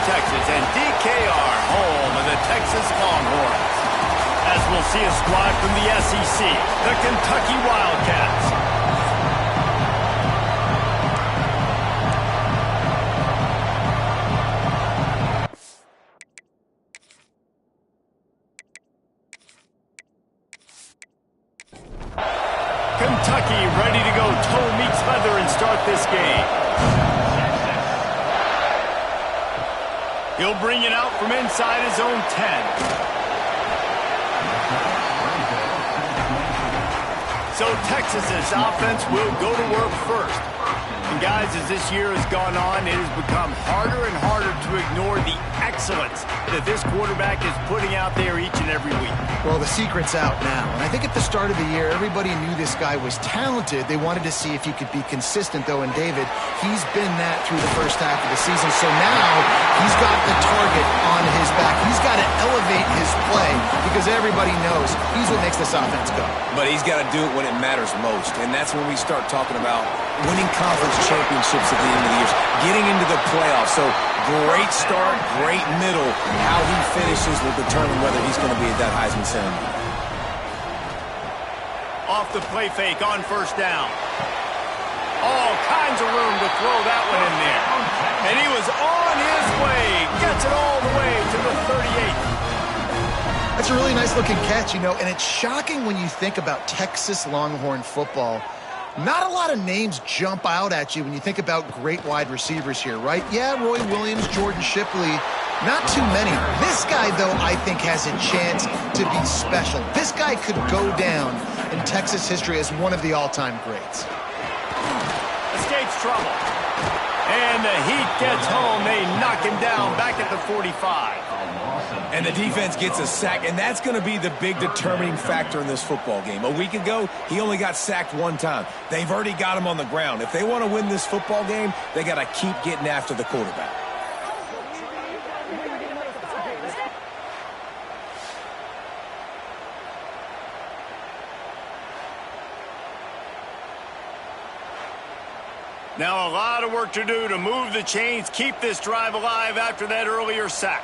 Texas, and DKR, home of the Texas Longhorns. As we'll see a squad from the SEC, the Kentucky Wildcats. Kentucky ready to go toe meets leather and start this game. He'll bring it out from inside his own 10. So Texas's offense will go to work first. And guys, as this year has gone on, it has become harder and harder to ignore the excellence that this quarterback is putting out there each and every week. Well, the secret's out now. And I think at the start of the year, everybody knew this guy was talented. They wanted to see if he could be consistent, though. And David, he's been that through the first half of the season. So now he's got the target on his back. He's got to elevate his play because everybody knows he's what makes this offense go. But he's got to do it when it matters most. And that's when we start talking about winning conference championships at the end of the year, getting into the playoffs. So great start, great middle. How he finishes will determine whether he's going to be at that Heisman ceremony. Off the play fake on first down. All kinds of room to throw that one in there. And he was on his way. Gets it all the way to the 38. That's a really nice looking catch, you know, and it's shocking when you think about Texas Longhorn football. Not a lot of names jump out at you when you think about great wide receivers here, right? Yeah, Roy Williams, Jordan Shipley, not too many. This guy, though, I think has a chance to be special. This guy could go down in Texas history as one of the all-time greats. Escapes trouble. And the Heat gets home. They knock him down back at the 45. And the defense gets a sack, and that's going to be the big determining factor in this football game. A week ago, he only got sacked one time. They've already got him on the ground. If they want to win this football game, they got to keep getting after the quarterback. Now a lot of work to do to move the chains, keep this drive alive after that earlier sack.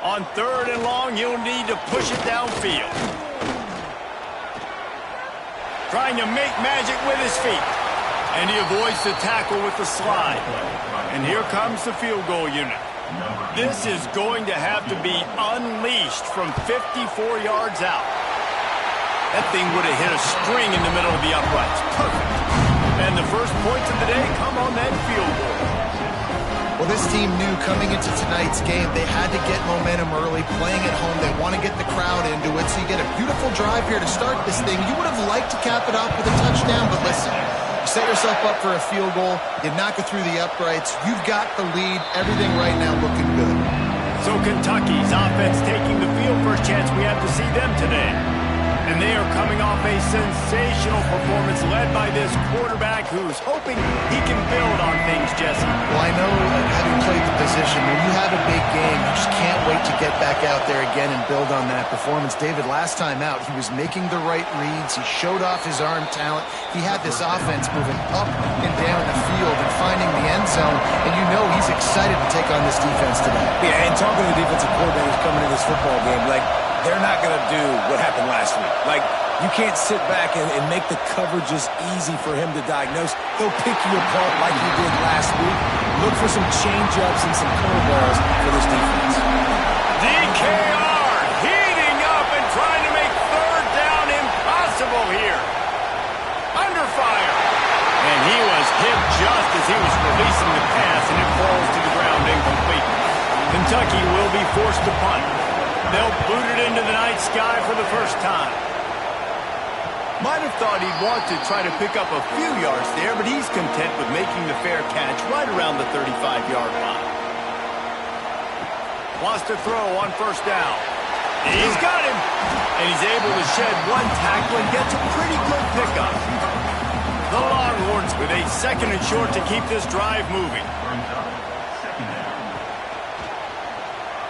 On third and long, he'll need to push it downfield. Trying to make magic with his feet. And he avoids the tackle with the slide. And here comes the field goal unit. This is going to have to be unleashed from 54 yards out. That thing would have hit a string in the middle of the uprights. Perfect. And the first points of the day come on that field goal. Well, this team knew coming into tonight's game they had to get momentum early, playing at home. They want to get the crowd into it, so you get a beautiful drive here to start this thing. You would have liked to cap it off with a touchdown, but listen, you set yourself up for a field goal, you knock it through the uprights, you've got the lead, everything right now looking good. So Kentucky's offense taking the field. First chance we have to see them today. And they are coming off a sensational performance led by this quarterback who's hoping he can build on things, Jesse. Well, I know, having played the position, when you have a big game, you just can't wait to get back out there again and build on that performance. David, last time out, he was making the right reads. He showed off his arm talent. He had this offense moving up and down the field and finding the end zone. And you know he's excited to take on this defense today. Yeah, and talking to the defensive coordinators coming into this football game, like, they're not going to do what happened last week. Like, you can't sit back and make the coverages easy for him to diagnose. He'll pick you apart like he did last week. Look for some change-ups and some curveballs for this defense. DKR heating up and trying to make third down impossible here. Under fire. And he was hit just as he was releasing the pass, and it falls to the ground incomplete. Kentucky will be forced to punt. They'll boot it into the night sky for the first time. Might have thought he'd want to try to pick up a few yards there, but he's content with making the fair catch right around the 35-yard line. Wants to throw on first down. He's got him. And he's able to shed one tackle and gets a pretty good pickup. The Longhorns with a second and short to keep this drive moving.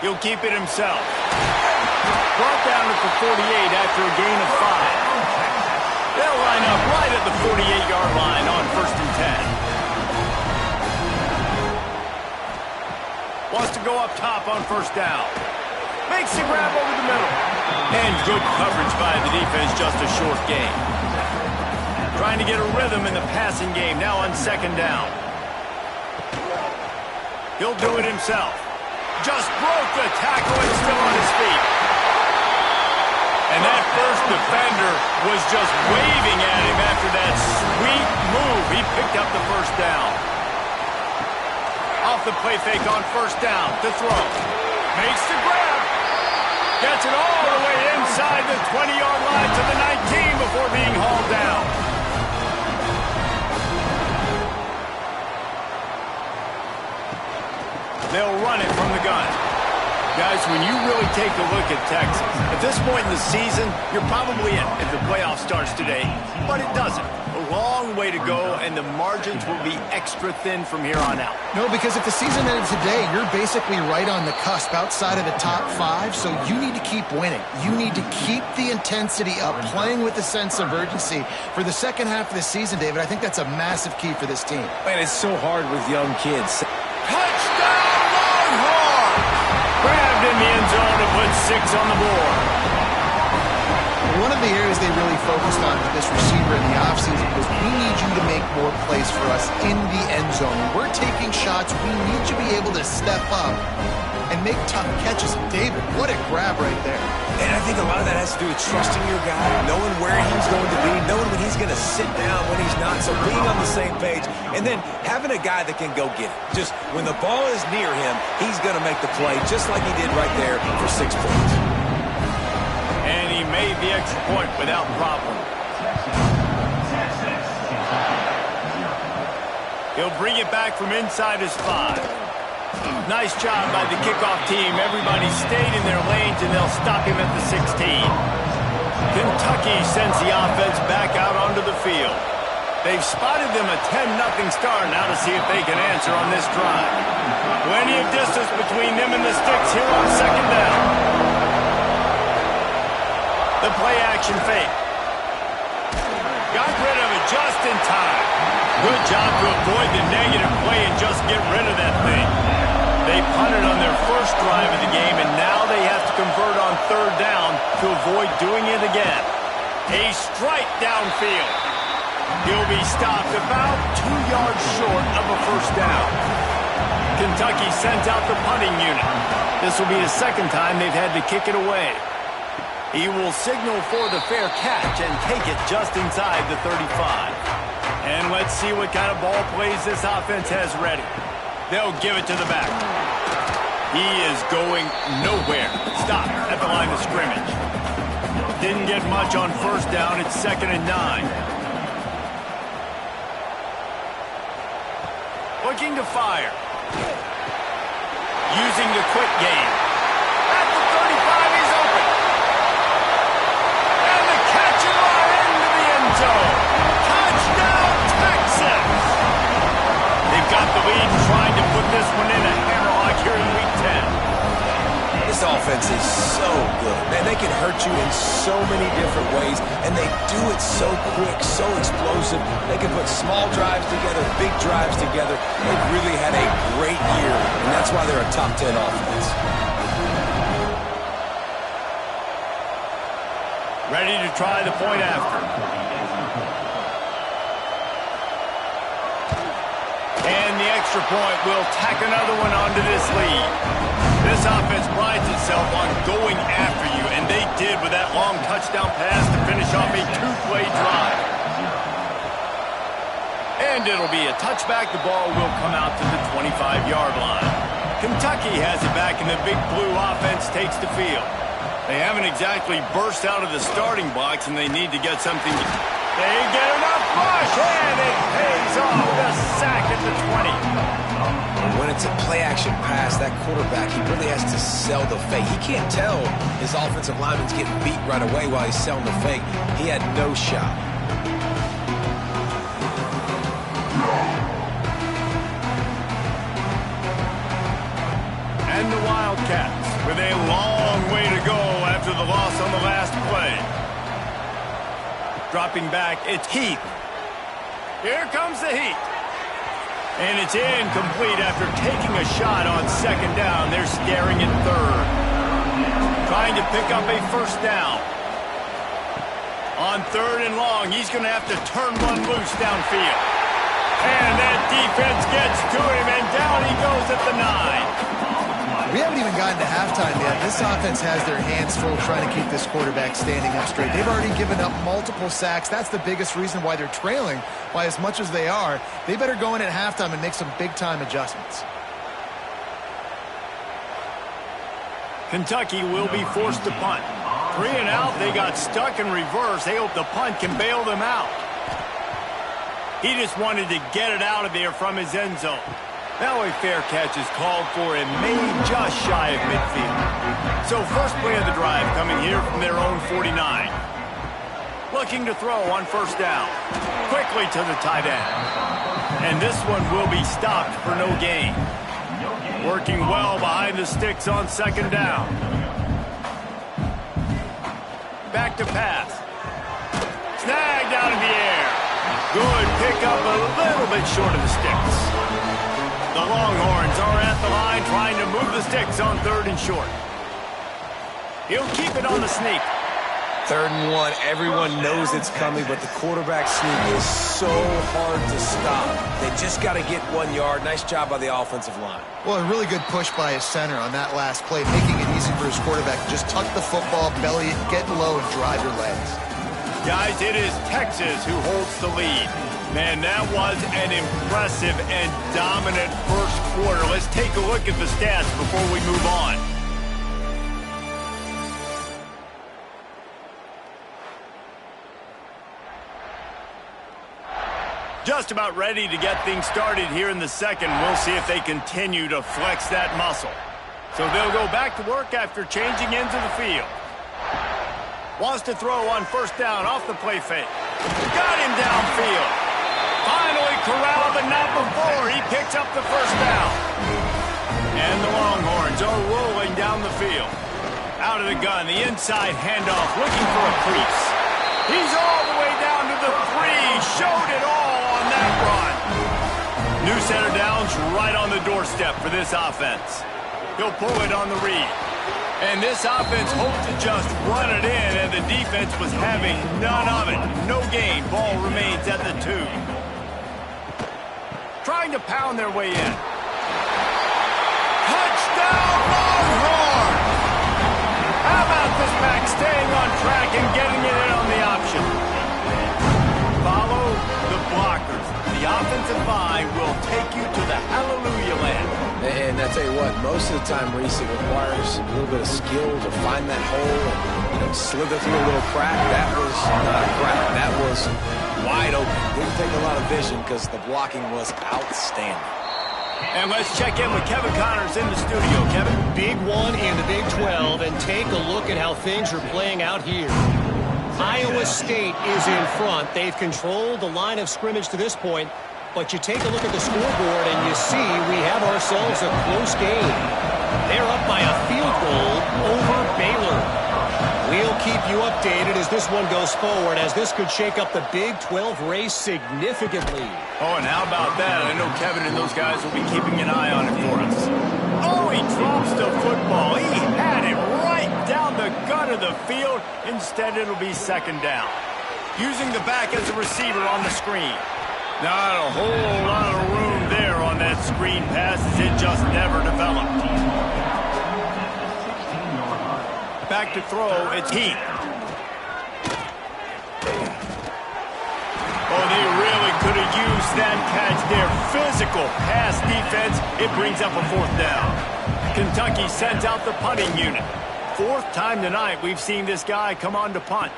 He'll keep it himself. Brought down at the 48 after a gain of 5. They'll line up right at the 48-yard line on 1st and 10. go up top on first down. Makes the grab over the middle. And good coverage by the defense, just a short gain. Trying to get a rhythm in the passing game, now on second down. He'll do it himself. Just broke the tackle and still on his feet. And that first defender was just waving at him after that sweet move. He picked up the first down. Off the play fake on first down to throw. Makes the grab. Gets it all the way inside the 20-yard line to the 19 before being hauled down. They'll run it from the gun. Guys, when you really take a look at Texas, at this point in the season, you're probably in if the playoff starts today, but it doesn't. A long way to go, and the margins will be extra thin from here on out. No, because if the season ended today, you're basically right on the cusp outside of the top 5, so you need to keep winning. You need to keep the intensity up, playing with a sense of urgency. For the second half of the season, David, I think that's a massive key for this team. Man, it's so hard with young kids. Touchdown, Longhorn! Grabbed in the end zone to put 6 on the board. One of the areas they really focused on with this receiver in the offseason was we need you to make more plays for us in the end zone. When we're taking shots, we need you to be able to step up and make tough catches. David, what a grab right there. And I think a lot of that has to do with trusting your guy, knowing where he's going to be, knowing when he's going to sit down, when he's not, so being on the same page, and then having a guy that can go get it. Just when the ball is near him, he's going to make the play, just like he did right there for 6 points. And he made the extra point without problem. He'll bring it back from inside his 5. Nice job by the kickoff team. Everybody stayed in their lanes, and they'll stop him at the 16. Kentucky sends the offense back out onto the field. They've spotted them a 10-0 start. Now to see if they can answer on this drive. Plenty of distance between them and the sticks here on second down. The play-action fake. Got rid of it just in time. Good job to avoid the negative play and just get rid of that thing. They punted on their first drive of the game, and now they have to convert on third down to avoid doing it again. A strike downfield. He'll be stopped about 2 yards short of a first down. Kentucky sends out the punting unit. This will be the second time they've had to kick it away. He will signal for the fair catch and take it just inside the 35. And let's see what kind of ball plays this offense has ready. They'll give it to the back. He is going nowhere. Stop at the line of scrimmage. Didn't get much on first down. It's 2nd and 9. Looking to fire. Using the quick game. At the 35, he's open. And the catch and run into the end zone. Touchdown, Texas! They've got the lead and trying to put this one in a hammerlock here in Week 10. This offense is so good. Man, they can hurt you in so many different ways, and they do it so quick, so explosive. They can put small drives together, big drives together. They've really had a great year, and that's why they're a top 10 offense. Ready to try the point after. And the extra point will tack another one onto this lead. This offense prides itself on going after you, and they did with that long touchdown pass to finish off a 2-play drive. And it'll be a touchback. The ball will come out to the 25-yard line. Kentucky has it back, and the Big Blue offense takes the field. They haven't exactly burst out of the starting blocks, and they need to get something. They get enough push, and it pays off. The sack at the 20. When it's a play-action pass, that quarterback, he really has to sell the fake. He can't tell his offensive lineman's getting beat right away while he's selling the fake. He had no shot. And the Wildcats with a long way to go after the loss on the last play. Dropping back, it's Heath. Here comes the Heat. And it's incomplete after taking a shot on second down. They're staring at third. Trying to pick up a first down. On third and long, he's going to have to turn one loose downfield. And that defense gets to him, and down he goes at the 9. We haven't even gotten to halftime yet. This offense has their hands full trying to keep this quarterback standing up straight. They've already given up multiple sacks. That's the biggest reason why they're trailing by as much as they are. They better go in at halftime and make some big-time adjustments. Kentucky will be forced to punt. 3 and out, they got stuck in reverse. They hope the punt can bail them out. He just wanted to get it out of there from his end zone. Now a fair catch is called for and made just shy of midfield. So first play of the drive coming here from their own 49. Looking to throw on first down. Quickly to the tight end. And this one will be stopped for no gain. Working well behind the sticks on second down. Back to pass. Snagged out of the air. Good pickup, a little bit short of the sticks. The Longhorns are at the line trying to move the sticks on third and short. He'll keep it on the sneak. 3rd and 1, everyone knows it's coming, but the quarterback sneak is so hard to stop. They just got to get 1 yard. Nice job by the offensive line. Well, a really good push by his center on that last play, making it easy for his quarterback to just tuck the football, belly it, get low, and drive your legs. Guys, it is Texas who holds the lead. Man, that was an impressive and dominant first quarter. Let's take a look at the stats before we move on. Just about ready to get things started here in the second. We'll see if they continue to flex that muscle. So they'll go back to work after changing into the field. Wants to throw on first down off the play fake. Got him downfield. Finally corralled, but not before he picks up the first down. And the Longhorns are rolling down the field. Out of the gun, the inside handoff, looking for a crease. He's all the way down to the 3. Showed it all on that run. New center downs right on the doorstep for this offense. He'll pull it on the read. And this offense hoped to just run it in, and the defense was having none of it. No gain. Ball remains at the 2. Trying to pound their way in. Touchdown, Longhorn! How about this back staying on track and getting it in on the option? Follow the blockers. The offensive line will take you to the hallelujah land. And I tell you what, most of the time, Reese, it requires a little bit of skill to find that hole and, slither through a little crack. That was not a crack. That was wide open. Didn't take a lot of vision because the blocking was outstanding. And let's check in with Kevin Connors in the studio. Kevin? Big one in the Big 12, and take a look at how things are playing out here. Iowa State is in front. They've controlled the line of scrimmage to this point, but you take a look at the scoreboard and you see we have ourselves a close game. They're up by a field goal over Baylor. We'll keep you updated as this one goes forward, as this could shake up the Big 12 race significantly. Oh, and how about that? I know Kevin and those guys will be keeping an eye on it for us. Oh, he drops the football. He had it right down the gut of the field. Instead, it'll be second down. Using the back as a receiver on the screen. Not a whole lot of room there on that screen pass, as it just never developed. Back to throw, it's Heath. Oh, they really could have used that catch there. Physical pass defense. It brings up a fourth down. Kentucky sends out the punting unit. 4th time tonight we've seen this guy come on to punt.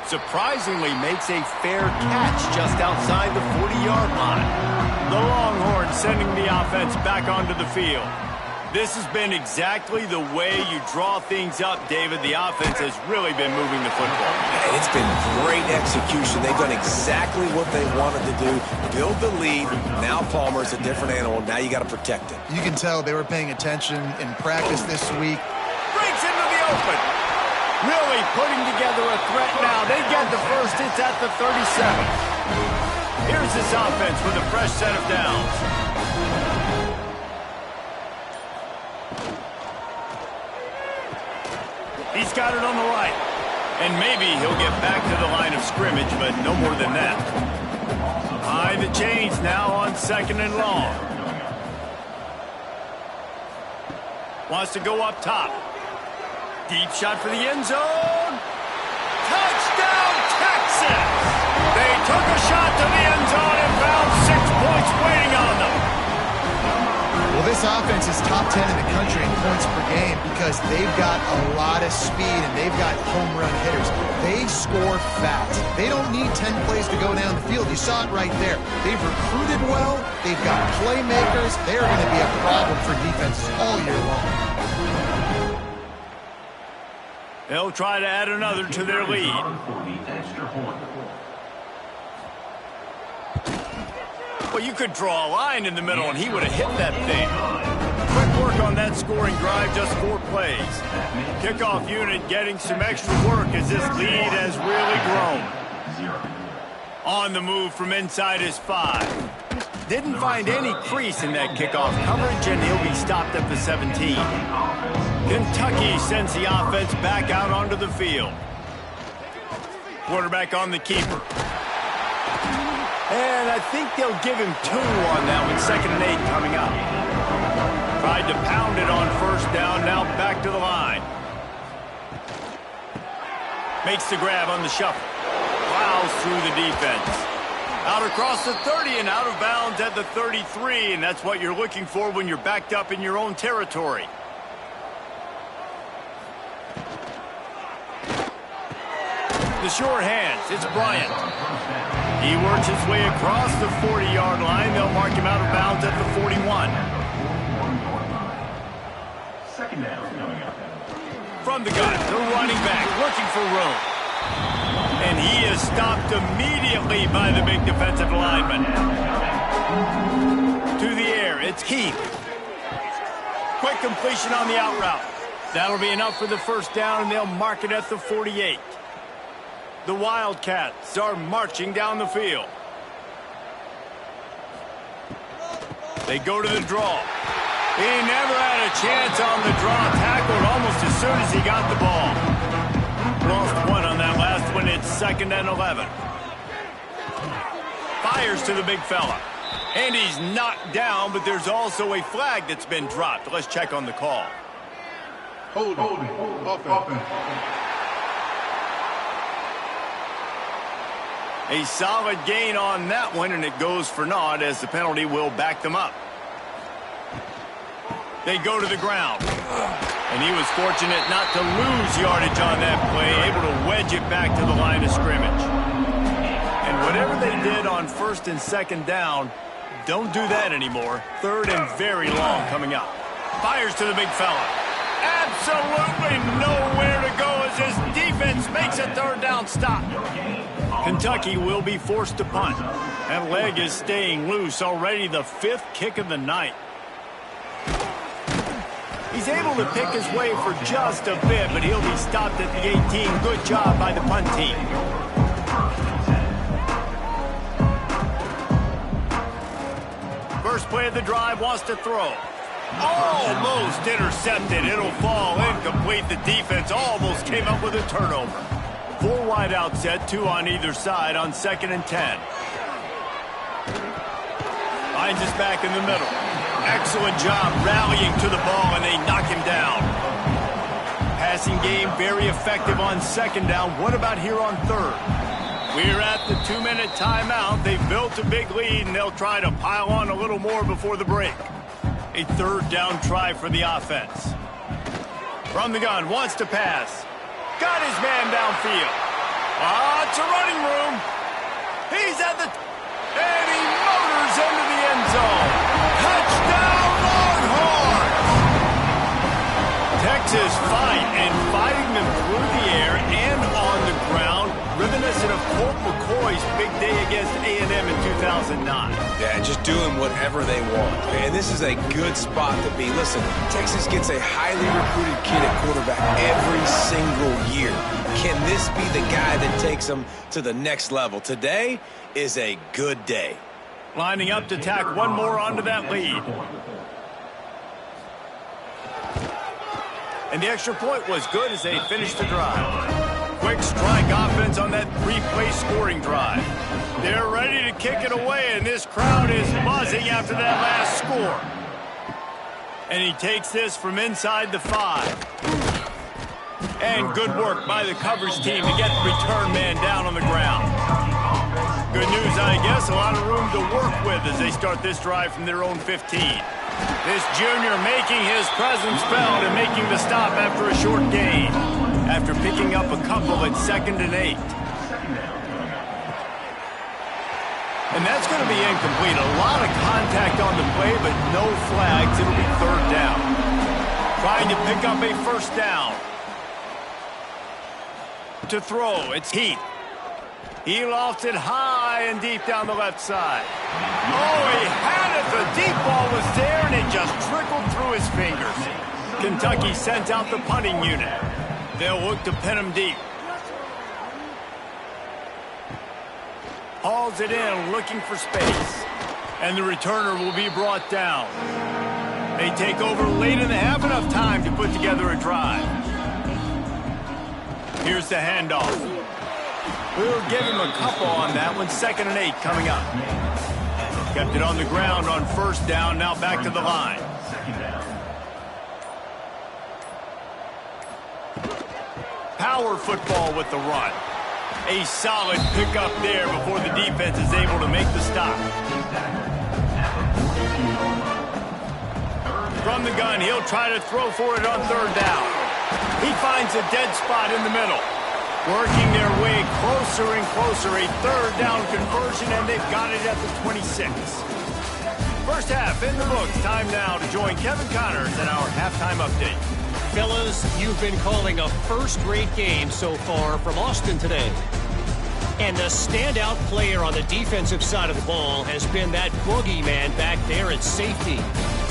Surprisingly makes a fair catch just outside the 40-yard line. The Longhorns sending the offense back onto the field. This has been exactly the way you draw things up, David. The offense has really been moving the football. And it's been great execution. They've done exactly what they wanted to do. Build the lead. Now Palmer's a different animal. Now you got to protect it. You can tell they were paying attention in practice this week. Breaks into the open. Really putting together a threat now. They get the first. It's at the 37. Here's this offense with a fresh set of downs. And maybe he'll get back to the line of scrimmage, but no more than that. High the chains now on 2nd and long. Wants to go up top. Deep shot for the end zone. Touchdown, Texas! They took a shot to the end zone and found 6 points waiting on them. Well, this offense is top 10 in the country in points per game because they've got a lot of speed and they've got home run hitters. They score fast. They don't need 10 plays to go down the field. You saw it right there. They've recruited well. They've got playmakers. They're going to be a problem for defenses all year long. They'll try to add another to their lead. Well, you could draw a line in the middle, and he would have hit that thing. Quick work on that scoring drive, just 4 plays. Kickoff unit getting some extra work as this lead has really grown. On the move from inside his 5. Didn't find any crease in that kickoff coverage, and he'll be stopped at the 17. Kentucky sends the offense back out onto the field. Quarterback on the keeper. And I think they'll give him 2 on that one. 2nd and 8 coming up. Tried to pound it on 1st down. Now back to the line. Makes the grab on the shuffle. Plows through the defense. Out across the 30 and out of bounds at the 33. And that's what you're looking for when you're backed up in your own territory. The sure hands. It's Bryant. He works his way across the 40-yard line. They'll mark him out of bounds at the 41. From the gun, the running back looking for room. And he is stopped immediately by the big defensive lineman. To the air, it's Keith. Quick completion on the out route. That'll be enough for the 1st down, and they'll mark it at the 48. The Wildcats are marching down the field. They go to the draw. He never had a chance on the draw. Tackled almost as soon as he got the ball. Lost 1 on that last one. It's 2nd and 11. Fires to the big fella. And he's knocked down, but there's also a flag that's been dropped. Let's check on the call. Holding. Offense. A solid gain on that one, and it goes for naught as the penalty will back them up. They go to the ground. And he was fortunate not to lose yardage on that play, able to wedge it back to the line of scrimmage. And whatever they did on 1st and 2nd down, don't do that anymore. 3rd and very long coming up. Fires to the big fella. Absolutely nowhere to go as his defense makes a 3rd down stop. Kentucky will be forced to punt. That leg is staying loose. Already the 5th kick of the night. He's able to pick his way for just a bit, but he'll be stopped at the 18. Good job by the punt team. First play of the drive, wants to throw. Almost intercepted. It'll fall incomplete. The defense almost came up with a turnover. 4 wide out set, 2 on either side on 2nd and 10. Finds us back in the middle. Excellent job rallying to the ball, and they knock him down. Passing game very effective on 2nd down. What about here on 3rd? We're at the 2-minute timeout. They've built a big lead, and they'll try to pile on a little more before the break. A 3rd down try for the offense. From the gun, wants to pass. Got his man downfield. It's a running room. He's at the... And he motors into the end zone. Touchdown, Longhorns! Texas fighting them through the air and on the ground. Reminiscent of Colt McCoy's big day against A&M in 2009. Yeah, just doing whatever they want. And this is a good spot to be. Listen, Texas gets a highly recruited kid at quarterback every single year. Can this be the guy that takes them to the next level? Today is a good day. Lining up to tack one more onto that lead. And the extra point was good as they finished the drive. quick strike offense on that three-play scoring drive. They're ready to kick it away, and this crowd is buzzing after that last score. And he takes this from inside the 5. And good work by the coverage team to get the return man down on the ground. Good news, I guess, a lot of room to work with as they start this drive from their own 15. This junior making his presence felt and making the stop after a short gain, after picking up a couple at 2nd and 8. And that's going to be incomplete. A lot of contact on the play, but no flags. It'll be 3rd down. Trying to pick up a 1st down. To throw, it's Heath. He lofts it high and deep down the left side. Oh, he had it. The deep ball was there, and it just trickled through his fingers. Kentucky sent out the punting unit. They'll look to pin him deep. Hauls it in, looking for space. And the returner will be brought down. They take over late in the half, enough time to put together a drive. Here's the handoff. We'll give him a couple on that one. 2nd and 8 coming up. Kept it on the ground on 1st down. Now back to the line. Power football with the run. A solid pickup there before the defense is able to make the stop. From the gun, he'll try to throw for it on 3rd down. He finds a dead spot in the middle. Working their way closer and closer. A 3rd down conversion, and they've got it at the 26. First half in the books. Time now to join Kevin Connors in our halftime update. Fellas, you've been calling a first-rate game so far from Austin today. And the standout player on the defensive side of the ball has been that boogeyman back there at safety.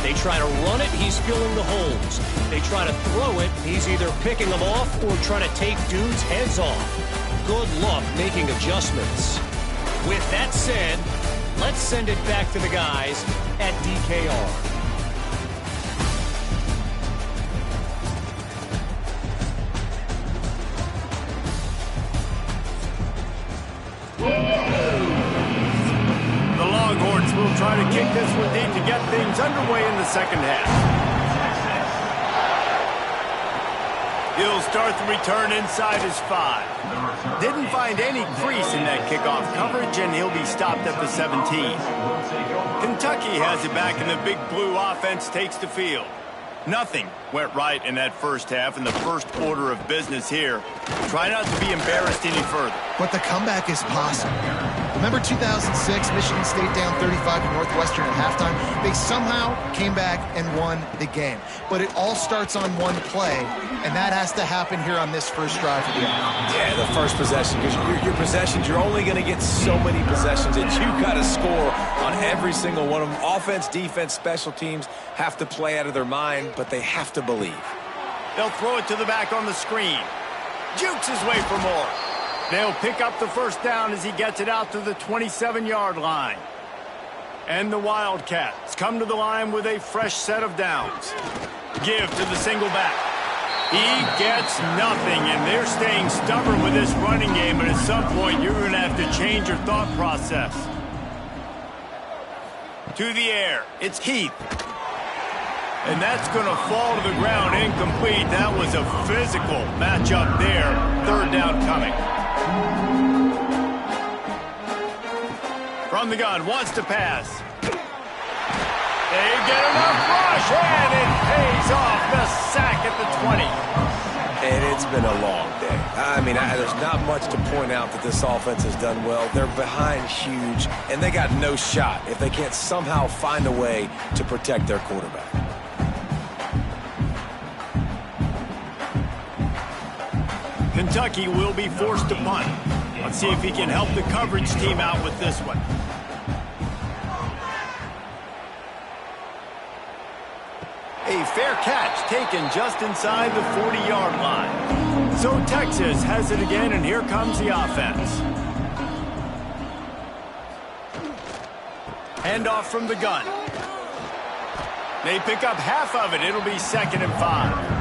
They try to run it, he's filling the holes. They try to throw it, he's either picking them off or trying to take dudes' heads off. Good luck making adjustments. With that said, let's send it back to the guys at DKR. The Longhorns will try to kick this one deep to get things underway in the 2nd half. He'll start the return inside his 5. Didn't find any crease in that kickoff coverage, and he'll be stopped at the 17. Kentucky has it back, and the Big Blue offense takes the field. Nothing went right in that first half, and the first order of business here. Try not to be embarrassed any further. But the comeback is possible. Remember 2006, Michigan State down 35 to Northwestern at halftime? They somehow came back and won the game. But it all starts on one play, and that has to happen here on this first drive for the offense. Yeah, the first possession, because your possessions, you're only going to get so many possessions, and you've got to score on every single one of them. Offense, defense, special teams have to play out of their mind, but they have to believe. They'll throw it to the back on the screen. Jukes his way for more. They'll pick up the 1st down as he gets it out to the 27-yard line. And the Wildcats come to the line with a fresh set of downs. Give to the single back. He gets nothing, and they're staying stubborn with this running game, but at some point you're going to have to change your thought process. To the air, it's Heath. And that's going to fall to the ground incomplete. That was a physical matchup there. 3rd down coming. From the gun, wants to pass. They get enough rush, and it pays off. The sack at the 20. And it's been a long day. I mean, there's not much to point out that this offense has done well. They're behind huge, and they got no shot if they can't somehow find a way to protect their quarterback. Kentucky will be forced to punt. Let's see if he can help the coverage team out with this one. A fair catch taken just inside the 40-yard line. So Texas has it again, and here comes the offense. Handoff from the gun. They pick up half of it. It'll be 2nd and 5.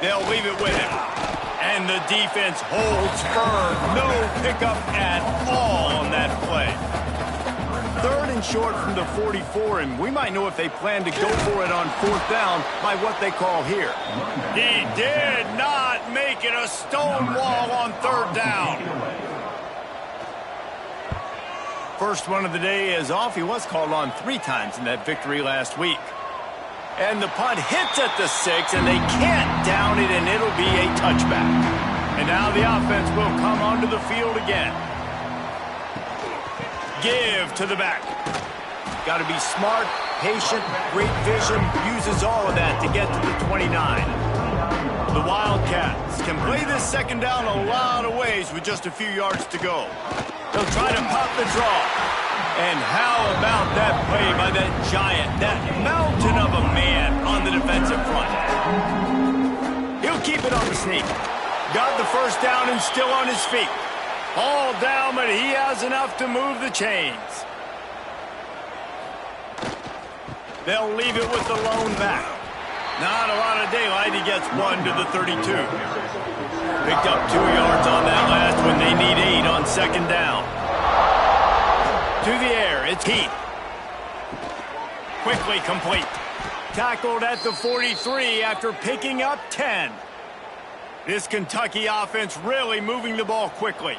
They'll leave it with him. And the defense holds firm. No pickup at all on that play. 3rd and short from the 44, and we might know if they plan to go for it on 4th down by what they call here. He did not make it a stone wall on 3rd down. First one of the day is off. He was called on 3 times in that victory last week. And the punt hits at the 6, and they can't down it, and it'll be a touchback. And now the offense will come onto the field again. Give to the back. Got to be smart, patient, great vision, uses all of that to get to the 29. The Wildcats can play this 2nd down a lot of ways with just a few yards to go. They'll try to pop the draw. And how about that play by that giant, that mountain of a man on the defensive front? He'll keep it on the sneak. Got the 1st down and still on his feet. All down, but he has enough to move the chains. They'll leave it with the lone back. Not a lot of daylight. He gets 1 to the 32. Picked up 2 yards on that last one. They need 8 on 2nd down. To the air, it's Heath. Quickly complete. Tackled at the 43 after picking up 10. This Kentucky offense really moving the ball quickly.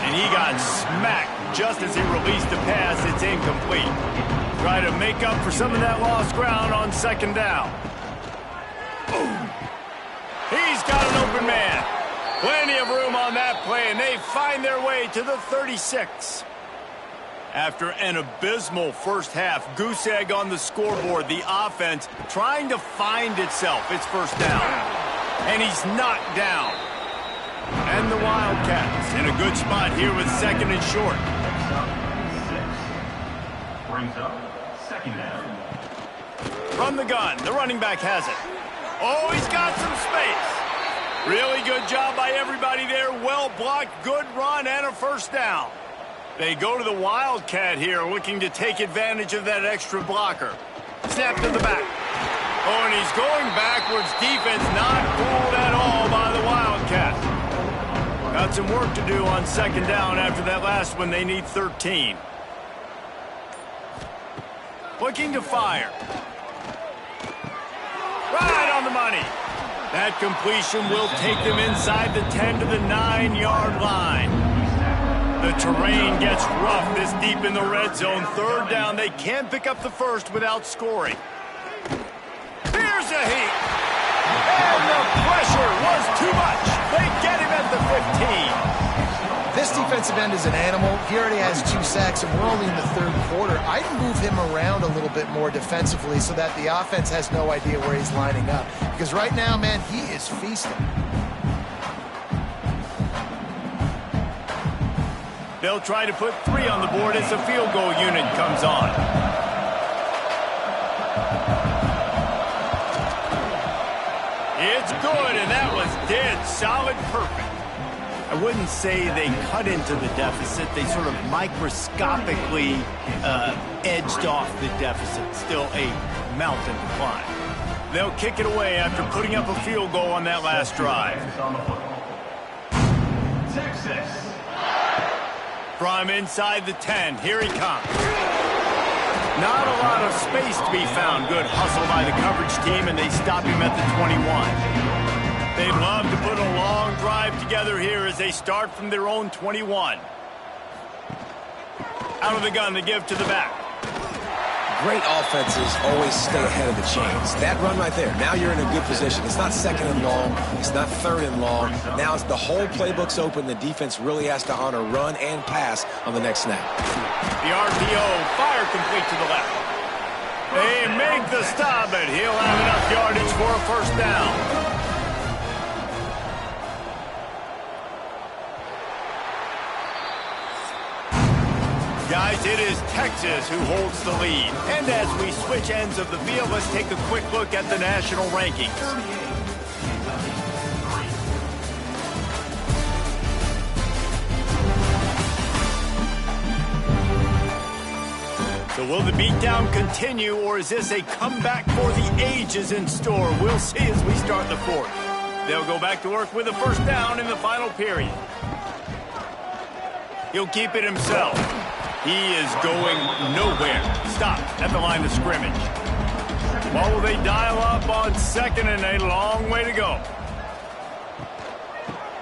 And he got smacked just as he released the pass. It's incomplete. Try to make up for some of that lost ground on 2nd down. He's got an open man. Plenty of room on that play, and they find their way to the 36. After an abysmal first half, goose egg on the scoreboard, the offense trying to find itself. It's 1st down. And he's knocked down. And the Wildcats in a good spot here with 2nd and short. Brings up 2nd down. From the gun, the running back has it. Oh, he's got some space. Really good job by everybody there. Well blocked, good run, and a 1st down. They go to the Wildcat here, looking to take advantage of that extra blocker. Snap to the back. Oh, and he's going backwards. Defense not fooled at all by the Wildcat. Got some work to do on 2nd down after that last one. They need 13. Looking to fire. Right on the money. That completion will take them inside the 10 to the 9-yard line. The terrain gets rough this deep in the red zone. 3rd down. They can't pick up the 1st without scoring. Here's a heat. And the pressure was too much. They get him at the 15. This defensive end is an animal. He already has 2 sacks, and we're only in the 3rd quarter. I'd move him around a little bit more defensively so that the offense has no idea where he's lining up. Because right now, man, he is feasting. They'll try to put 3 on the board as the field goal unit comes on. It's good, and that was dead solid perfect. I wouldn't say they cut into the deficit. They sort of microscopically edged off the deficit. Still a mountain to climb. They'll kick it away after putting up a field goal on that last drive. Texas. From inside the 10, here he comes. Not a lot of space to be found. Good hustle by the coverage team, and they stop him at the 21. They'd love to put a long drive together here as they start from their own 21. Out of the gun, they give to the back. Great offenses always stay ahead of the chains. That run right there, now you're in a good position. It's not 2nd and long. It's not 3rd and long. Now it's the whole playbook's open. The defense really has to honor run and pass on the next snap. The RPO, fire complete to the left. They make the stop, but he'll have enough yardage for a 1st down. Guys, it is Texas who holds the lead. And as we switch ends of the field, let's take a quick look at the national rankings. So will the beatdown continue, or is this a comeback for the ages in store? We'll see as we start the fourth. They'll go back to work with a first down in the final period. He'll keep it himself. He is going nowhere. Stop at the line of scrimmage. What will they dial up on second and a long way to go?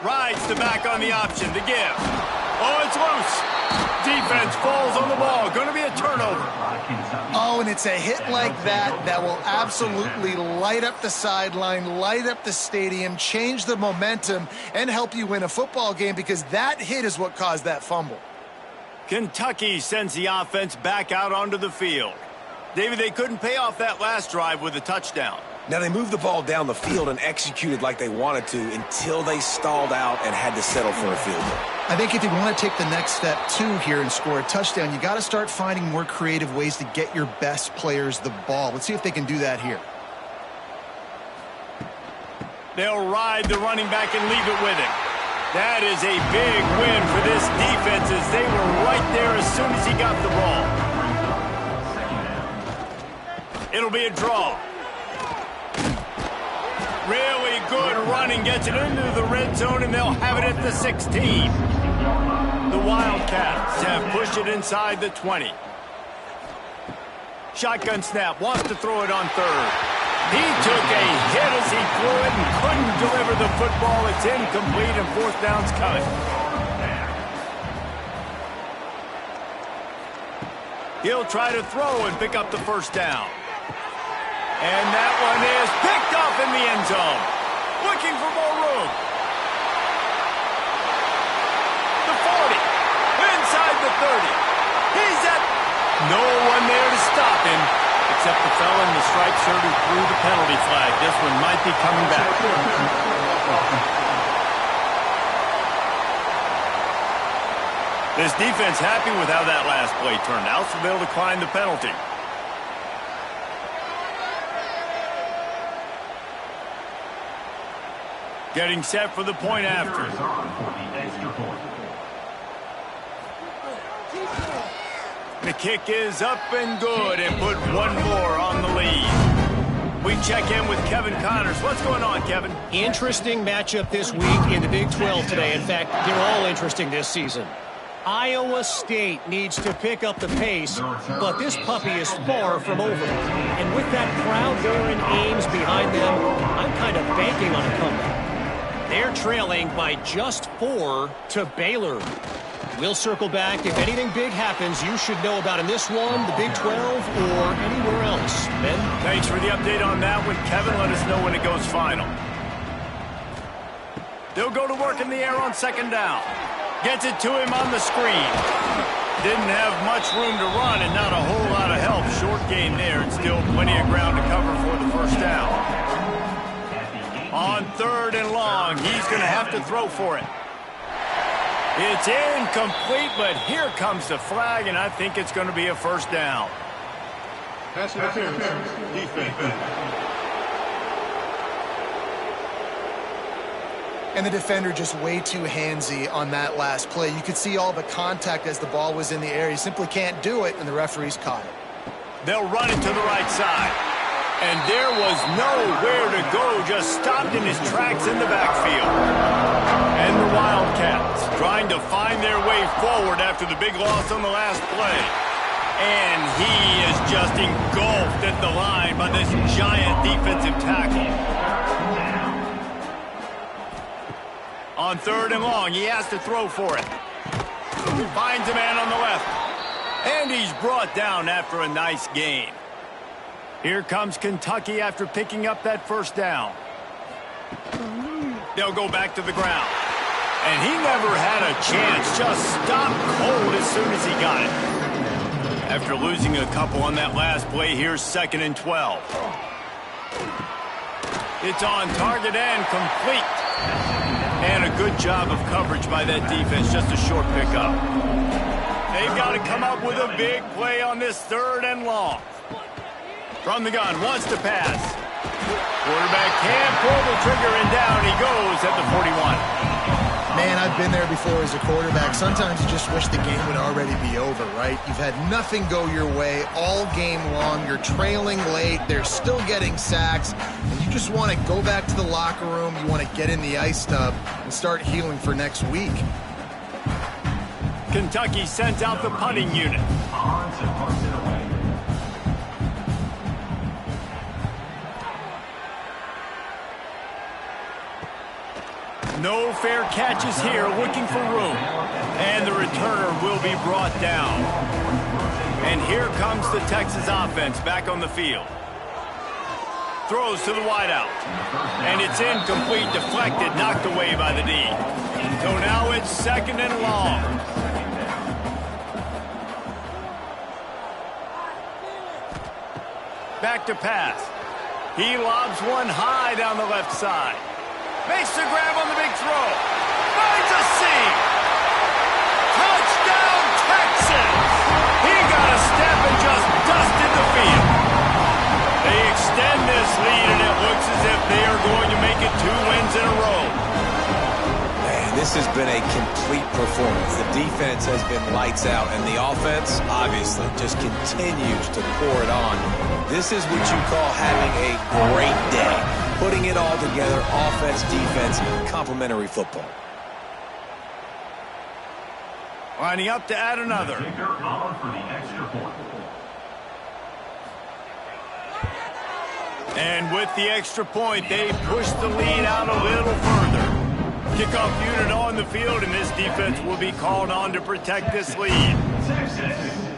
Rides the back on the option to give. Oh, it's loose. Defense falls on the ball. Going to be a turnover. Oh, and it's a hit like that that will absolutely light up the sideline, light up the stadium, change the momentum, and help you win a football game, because that hit is what caused that fumble. Kentucky sends the offense back out onto the field. David, they couldn't pay off that last drive with a touchdown. Now, they moved the ball down the field and executed like they wanted to until they stalled out and had to settle for a field goal. I think if you want to take the next step, too, here and score a touchdown, you got to start finding more creative ways to get your best players the ball. Let's see if they can do that here. They'll ride the running back and leave it with him. That is a big win for this defense, as they were right there as soon as he got the ball. It'll be a draw. Really good running, gets it into the red zone, and they'll have it at the 16. The Wildcats have pushed it inside the 20. Shotgun snap, wants to throw it on third. He took a hit as he threw it and couldn't deliver the football. It's incomplete, and fourth down's coming. He'll try to throw and pick up the first down. And that one is picked up in the end zone. Looking for more room. The 40. Inside the 30. He's at... No one there to stop him, except the fella in the striped shirt who threw the penalty flag. This one might be coming back. This defense happy with how that last play turned out, so they'll decline the penalty. Getting set for the point after. The kick is up and good, and put one more on the lead. We check in with Kevin Connors. What's going on, Kevin? Interesting matchup this week in the Big 12 today. In fact, they're all interesting this season. Iowa State needs to pick up the pace, but this puppy is far from over. And with that crowd there in Ames behind them, I'm kind of banking on a comeback. They're trailing by just 4 to Baylor. We'll circle back. If anything big happens, you should know about in this one, the Big 12, or anywhere else. Ben? Thanks for the update on that one, Kevin. Let us know when it goes final. They'll go to work in the air on second down. Gets it to him on the screen. Didn't have much room to run and not a whole lot of help. Short gain there, and still plenty of ground to cover for the first down. On third and long, he's going to have to throw for it. It's incomplete, but here comes the flag, and I think it's going to be a first down. Pass interference, defense. And the defender just way too handsy on that last play. You could see all the contact as the ball was in the air. He simply can't do it, and the referee's caught it. They'll run it to the right side. And there was nowhere to go, just stopped in his tracks in the backfield. And the Wildcats trying to find their way forward after the big loss on the last play. And he is just engulfed at the line by this giant defensive tackle. On third and long, he has to throw for it. Finds a man on the left. And he's brought down after a nice gain. Here comes Kentucky after picking up that first down. They'll go back to the ground. And he never had a chance, just stopped cold as soon as he got it. After losing a couple on that last play, here's 2nd and 12. It's on target and complete. And a good job of coverage by that defense, just a short pickup. They've got to come up with a big play on this 3rd and long. From the gun, wants to pass. Quarterback can't pull the trigger, and down he goes at the 41. Man, I've been there before as a quarterback. Sometimes you just wish the game would already be over, right? You've had nothing go your way all game long. You're trailing late. They're still getting sacks. And you just want to go back to the locker room. You want to get in the ice tub and start healing for next week. Kentucky sends out the punting unit. On to punt it away. No fair catches here, looking for room. And the returner will be brought down. And here comes the Texas offense back on the field. Throws to the wideout. And it's incomplete, deflected, knocked away by the D. So now it's 2nd and long. Back to pass. He lobs one high down the left side. Makes the grab on the big throw. Finds a seam. Touchdown, Texas! He got a step and just dusted the field. They extend this lead, and it looks as if they are going to make it 2 wins in a row. Man, this has been a complete performance. The defense has been lights out, and the offense, obviously, just continues to pour it on. This is what you call having a great day. Putting it all together, offense, defense, complementary football. Lining up to add another. Kicker on for the extra point. And with the extra point, they push the lead out a little further. Kickoff unit on the field, and this defense will be called on to protect this lead. Texas.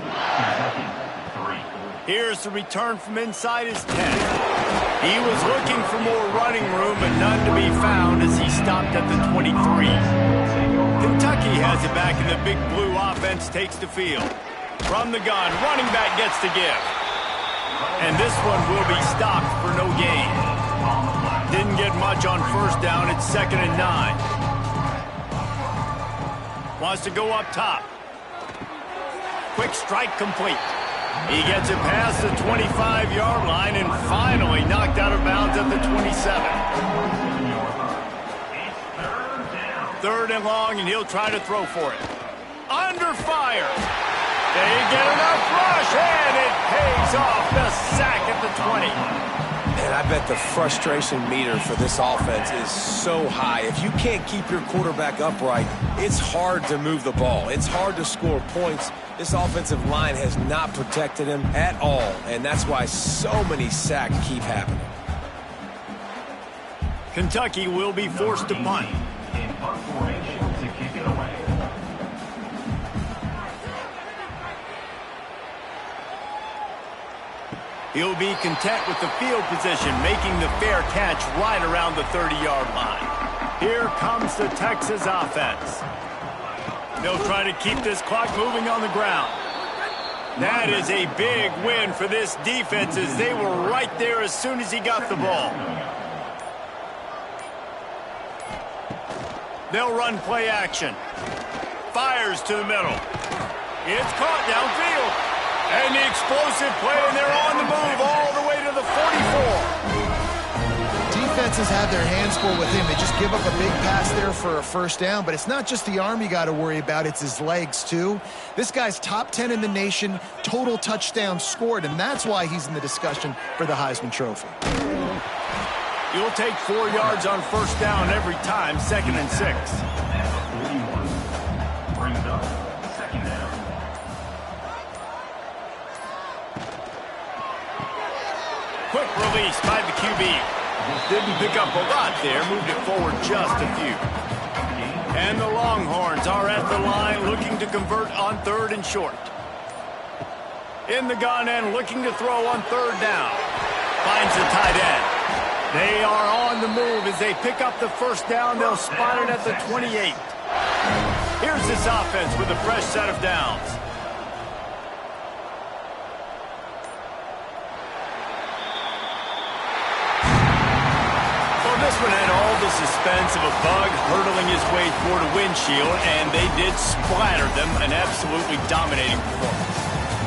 Kentucky. 3. Here's the return from inside his 10. He was looking for more running room, but none to be found as he stopped at the 23. Kentucky has it back, and the Big Blue offense takes the field. From the gun, running back gets the give. And this one will be stopped for no gain. Didn't get much on first down. It's 2nd and 9. Wants to go up top. Quick strike complete. He gets it past the 25-yard line and finally knocked out of bounds at the 27. 3rd and long, and he'll try to throw for it. Under fire. They get enough rush, and it pays off. The sack at the 20. And I bet the frustration meter for this offense is so high. If you can't keep your quarterback upright, it's hard to move the ball. It's hard to score points. This offensive line has not protected him at all, and that's why so many sacks keep happening. Kentucky will be forced to punt. In punt formation to kick it away. He'll be content with the field position, making the fair catch right around the 30-yard line. Here comes the Texas offense. They'll try to keep this clock moving on the ground. That is a big win for this defense, as they were right there as soon as he got the ball. They'll run play action. Fires to the middle. It's caught downfield. And the explosive play, and they're on the move all the way to the 44. Defenses have their hands full with him. They just give up a big pass there for a first down, but it's not just the arm you got to worry about, it's his legs too. This guy's top 10 in the nation, total touchdowns scored, and that's why he's in the discussion for the Heisman Trophy. You'll take 4 yards on first down every time, 2nd and 6. Brings up 2nd down. Quick release by the QB. Didn't pick up a lot there, moved it forward just a few. And the Longhorns are at the line looking to convert on 3rd and short. In the gun and looking to throw on 3rd down. Finds the tight end. They are on the move as they pick up the first down. They'll spot it at the 28. Here's this offense with a fresh set of downs. This one had all the suspense of a bug hurtling his way toward a windshield, and they did splatter them. An absolutely dominating performance.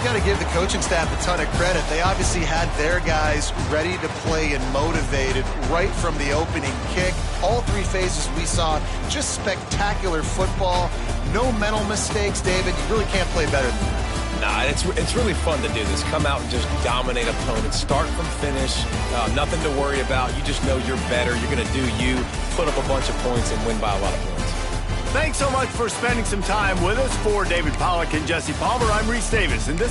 you've got to give the coaching staff a ton of credit. They obviously had their guys ready to play and motivated right from the opening kick. All three phases we saw just spectacular football. No mental mistakes, David. You really can't play better than that. Nah, it's really fun to do this. Come out and just dominate opponents. Start from finish. Nothing to worry about. You just know you're better. You're going to do you, put up a bunch of points, and win by a lot of points. Thanks so much for spending some time with us. For David Pollack and Jesse Palmer, I'm Reese Davis, and this